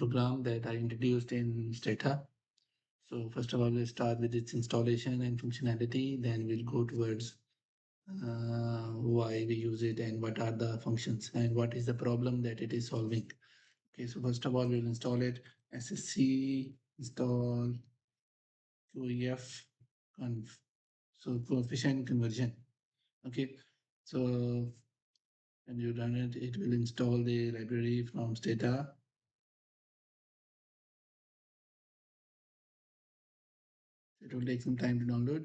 program that I introduced in Stata. So first of all, we'll start with its installation and functionality. Then we'll go towards why we use it and what are the functions and what is the problem that it is solving. Okay, so first of all, we'll install it. SSC install COEFCONV. So coefficient conversion. Okay, so when you run it, it will install the library from Stata. It will take some time to download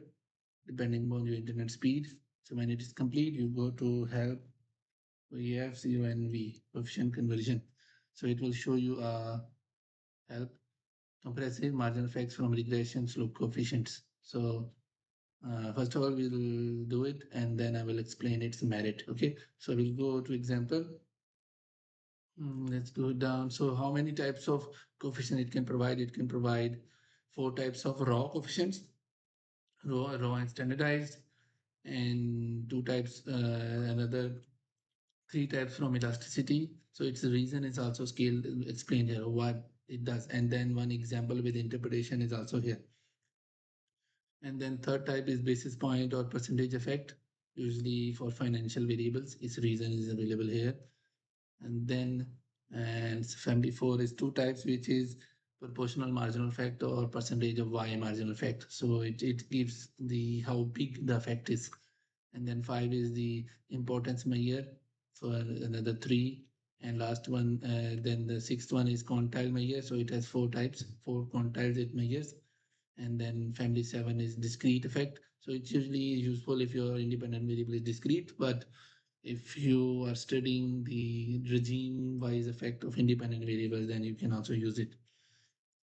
depending on your internet speed. So when it is complete, you go to help COEFCONV coefficient conversion. So it will show you help compressive marginal effects from regression slope coefficients. So first of all, we'll do it and then I will explain its merit. Okay, so we'll go to example. Let's go down. So how many types of coefficient it can provide? It can provide 4 types of raw coefficients, raw and standardized, and 2 types, another 3 types from elasticity. So its reason is also scaled, explained here, what it does. And then one example with interpretation is also here. And then third type is basis point or percentage effect, usually for financial variables. Its reason is available here. And then family 4 is 2 types, which is proportional marginal effect or percentage of Y marginal effect. So it gives the how big the effect is. And then 5 is the importance measure for another 3. And last one, then the 6th one is quantile measure. So it has 4 types, 4 quantiles it measures. And then family 7 is discrete effect. So it's usually useful if your independent variable is discrete, but if you are studying the regime-wise effect of independent variables, then you can also use it.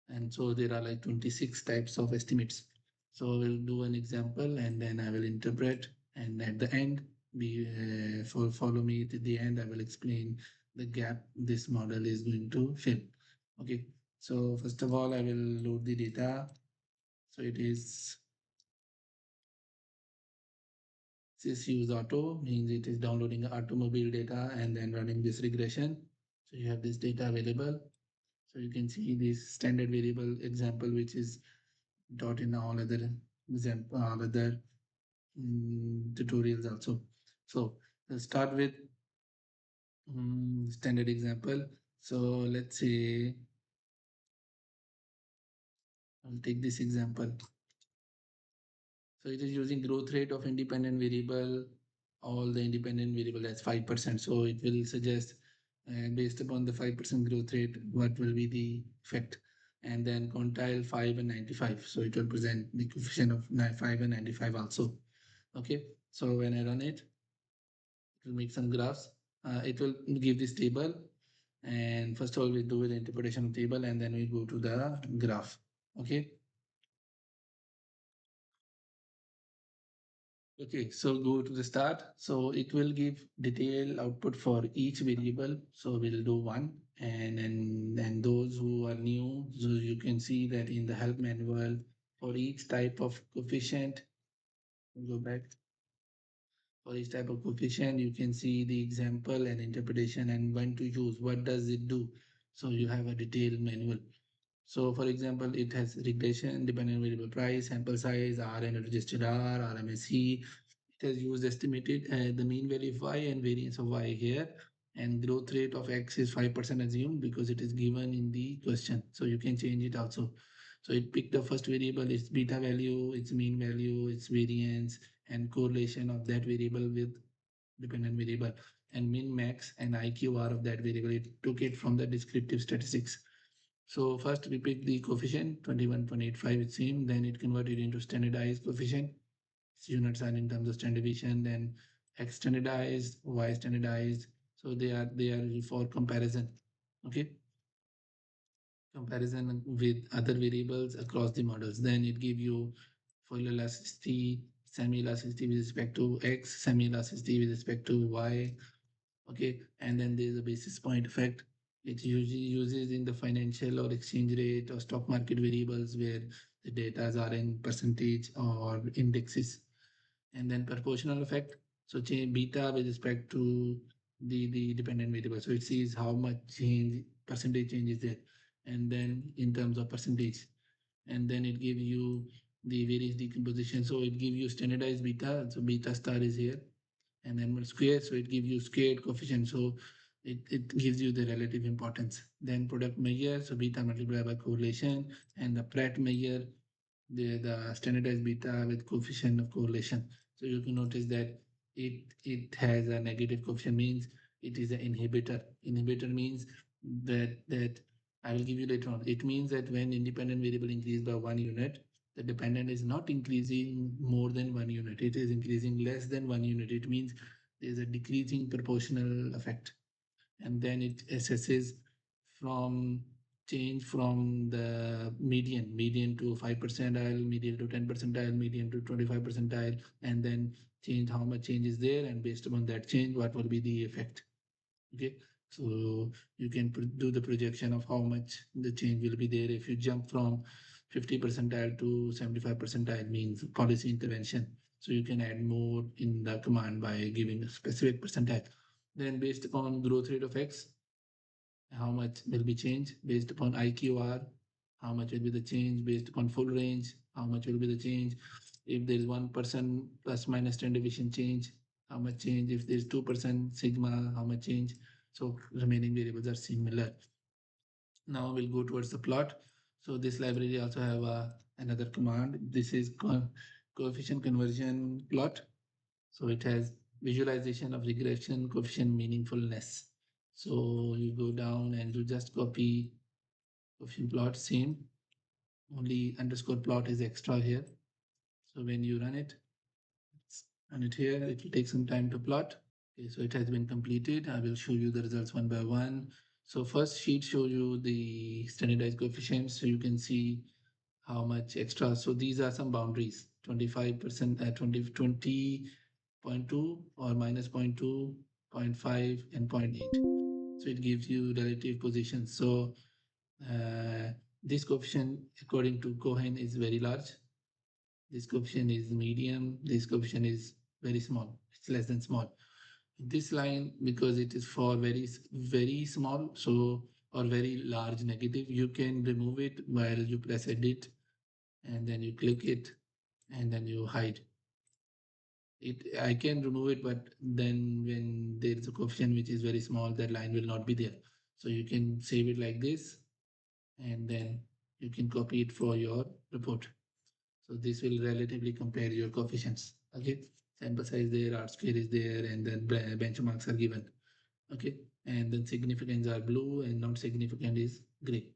And so there are like 26 types of estimates. So we'll do an example and then I will interpret. And at the end, follow me to the end. I will explain the gap this model is going to fill. Okay. So first of all, I will load the data. So it is this use auto means it is downloading automobile data and then running this regression. So you have this data available. So you can see this standard variable example, which is taught in all other example, all other tutorials also. So let's start with standard example. So let's say I'll take this example. So it is using growth rate of independent variable. All the independent variable as 5%. So it will suggest based upon the 5% growth rate, what will be the effect. And then quantile 5 and 95. So it will present the coefficient of 5 and 95 also. Okay. So when I run it, it will make some graphs. It will give this table. And first of all, we do the interpretation of table and then we go to the graph. Okay. Okay, so go to the start. So it will give detailed output for each variable. So we'll do one. And those who are new, so you can see that in the help manual for each type of coefficient, go back. For each type of coefficient, you can see the example and interpretation and when to use, what does it do. So you have a detailed manual. So for example, it has regression, dependent variable price, sample size, R and registered R, RMSE. It has used estimated the mean value of Y and variance of Y here. And growth rate of X is 5% assumed because it is given in the question. So you can change it also. So it picked the first variable, its beta value, its mean value, its variance, and correlation of that variable with dependent variable, and min max and IQR of that variable. It took it from the descriptive statistics. So first we pick the coefficient 21.85, it's same, then it converted into standardized coefficient. Its units are in terms of standard deviation, then X standardized, Y standardized. So they are for comparison. Okay. Comparison with other variables across the models. Then it give you full elasticity, semi-elasticity with respect to X, semi-elasticity with respect to Y. Okay. And then there's a basis point effect. It usually uses in the financial or exchange rate or stock market variables where the data are in percentage or indexes. And then proportional effect. So change beta with respect to the dependent variable. So it sees how much change, percentage change is there. and then in terms of percentage, and then it gives you the various decomposition. So it gives you standardized beta, so beta star is here, and then square, so it gives you squared coefficient. So it gives you the relative importance. Then product measure, so beta multiplied by correlation, and the Pratt measure, the standardized beta with coefficient of correlation. So you can notice that it has a negative coefficient, means it is an inhibitor. Inhibitor means that I will give you later on. It means that when independent variable increase by 1 unit, the dependent is not increasing more than 1 unit. It is increasing less than 1 unit. It means there is a decreasing proportional effect, and then it assesses from change from the median to 5 percentile, median to 10 percentile, median to 25 percentile, and then change how much change is there, and based upon that change, what will be the effect. Okay, so you can do the projection of how much the change will be there if you jump from 50 percentile to 75 percentile, means policy intervention. So you can add more in the command by giving a specific percentile. Then based upon growth rate of x, how much will be changed based upon IQR, how much will be the change based upon full range, how much will be the change if there is 1% plus minus 10 deviation change, how much change if there is 2% sigma, how much change. So remaining variables are similar. Now we'll go towards the plot. So this library also have another command. This is coefficient conversion plot. So it has visualization of regression coefficient meaningfulness. So you go down and you just copy coefficient plot, same, only underscore plot is extra here. So when you run it here, it will take some time to plot. Okay, so it has been completed. I will show you the results one by one. So first sheet shows you the standardized coefficients. So you can see how much extra. So these are some boundaries, 25%, 20.2 or minus 0.2, 0.5, and 0.8. So it gives you relative positions. So this coefficient, according to Cohen, is very large. This coefficient is medium. This coefficient is very small. It's less than small. This line, because it is for very small, so or very large negative, you can remove it while you press edit, and then you click it, and then you hide it. I can remove it, but then when there is a coefficient which is very small, that line will not be there. So you can save it like this, and then you can copy it for your report. So this will relatively compare your coefficients. Okay, sample size there, R square is there, and then benchmarks are given. Okay, and then significance are blue, and not significant is gray.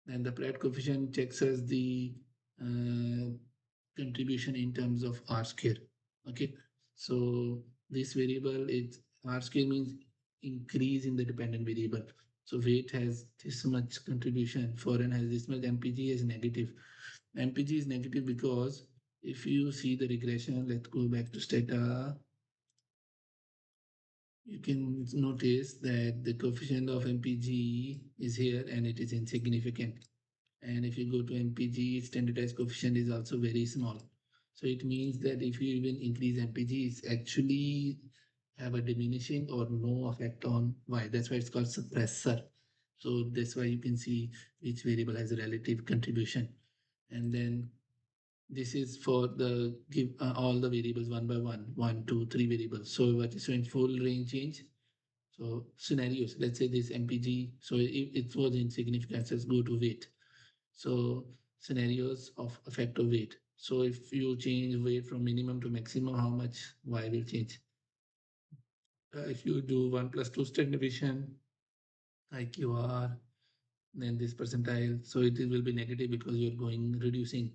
Then the Pratt coefficient checks as the uh, contribution in terms of R square. Okay, so this variable is R square, means increase in the dependent variable. So weight has this much contribution, foreign has this much, MPG is negative. MPG is negative because if you see the regression, let's go back to Stata. You can notice that the coefficient of MPG is here and it is insignificant. And if you go to MPG, standardized coefficient is also very small. So it means that if you even increase MPG, it's actually have a diminishing or no effect on Y. That's why it's called suppressor. So that's why you can see which variable has a relative contribution. And then this is for the give all the variables one by one, 1, 2, 3 variables. So what is showing full range change. So scenarios, let's say this MPG, so if it was insignificant, let's go to weight. So scenarios of effect of weight. So if you change weight from minimum to maximum, how much Y will change? If you do 1 plus 2 standard deviation, IQR, then this percentile, so it will be negative because you're going reducing,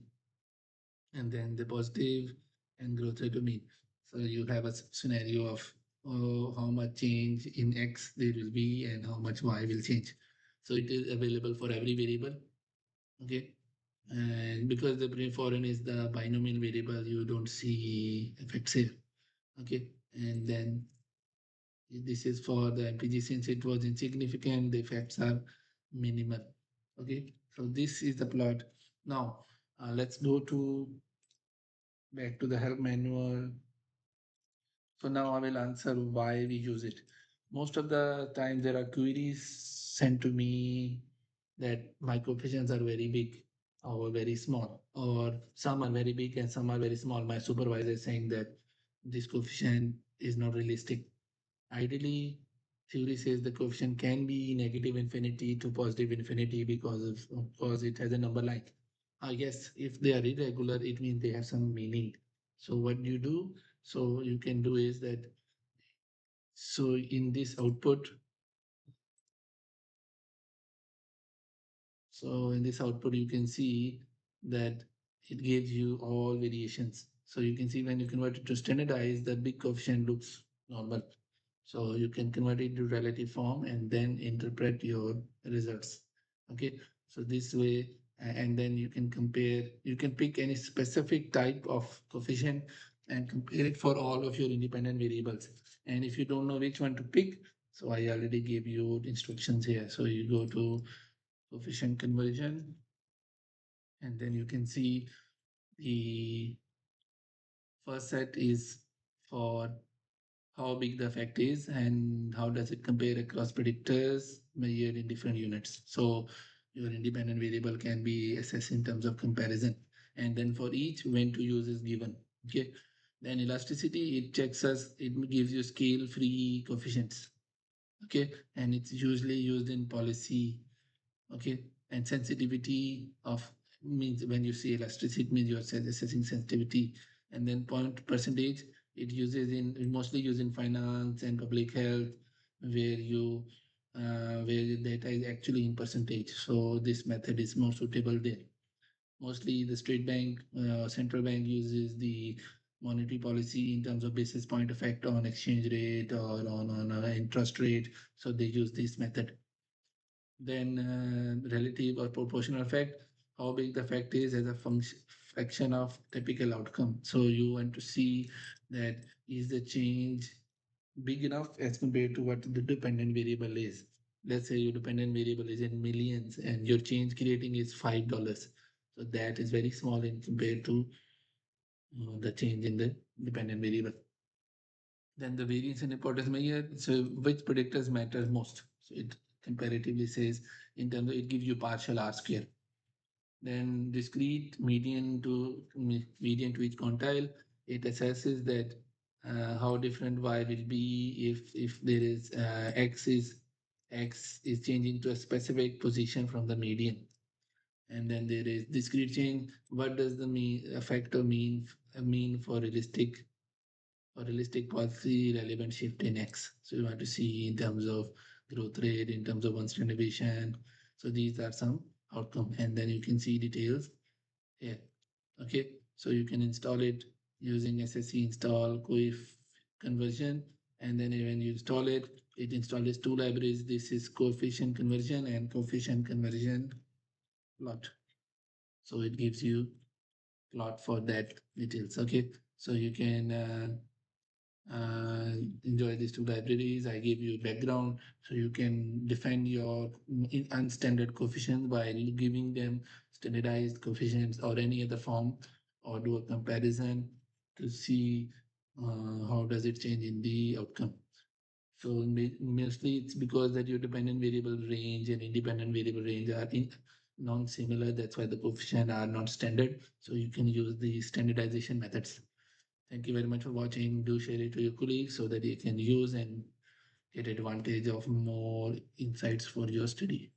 and then the positive and growth rate to mean. So you have a scenario of how much change in X there will be and how much Y will change. So it is available for every variable. Okay. And because the foreign is the binomial variable, you don't see effects here. Okay. And then this is for the MPG, since it was insignificant, the effects are minimal. Okay. So this is the plot. Now let's go to back to the help manual. So now I will answer why we use it. Most of the time there are queries sent to me that my coefficients are very big or very small, or some are very big and some are very small. My supervisor is saying that this coefficient is not realistic. Ideally, theory says the coefficient can be negative infinity to positive infinity because it has a number line. I guess if they are irregular, it means they have some meaning. So what you do, so you can do is that, so in this output, so in this output, you can see that it gives you all variations. So you can see when you convert it to standardized, the big coefficient looks normal. So you can convert it to relative form and then interpret your results. Okay. So this way, and then you can compare, you can pick any specific type of coefficient and compare it for all of your independent variables. And if you don't know which one to pick, so I already gave you instructions here. So you go to coefficient conversion, and then you can see the first set is for how big the effect is and how does it compare across predictors measured in different units. So your independent variable can be assessed in terms of comparison. And then for each, when to use is given. Okay. Then elasticity, it checks us, it gives you scale-free coefficients. Okay. And it's usually used in policy. Okay. And sensitivity of means when you say elasticity, it means you're assessing sensitivity. And then point percentage, it uses in mostly used in finance and public health, where you where the data is actually in percentage. So this method is more suitable there. Mostly the state bank, central bank uses the monetary policy in terms of basis point effect on exchange rate or on interest rate. So they use this method. Then relative or proportional effect, how big the effect is as a function fraction of typical outcome. So you want to see that is the change big enough as compared to what the dependent variable is. Let's say your dependent variable is in millions and your change creating is $5. So that is very small in compared to the change in the dependent variable. Then the variance and importance measure. So which predictors matter most? So it comparatively says in terms of it gives you partial R square. Then discrete median to each quantile. It assesses that how different y will be if there is x is changing to a specific position from the median. And then there is discrete change. What does the factor mean for realistic policy relevant shift in X? So you want to see in terms of growth rate, in terms of one-standard deviation. So these are some outcome, and then you can see details here. Okay, so you can install it using SSC install COEF conversion, and then when you install it, it installs two libraries. This is coefficient conversion and coefficient conversion plot. So it gives you plot for that details. Okay, so you can enjoy these two libraries. I gave you background, so you can define your unstandard coefficients by giving them standardized coefficients or any other form, or do a comparison to see how does it change in the outcome. So mostly it's because that your dependent variable range and independent variable range are non-similar. That's why the coefficients are not standard. So you can use the standardization methods. Thank you very much for watching. Do share it to your colleagues so that you can use and get advantage of more insights for your study.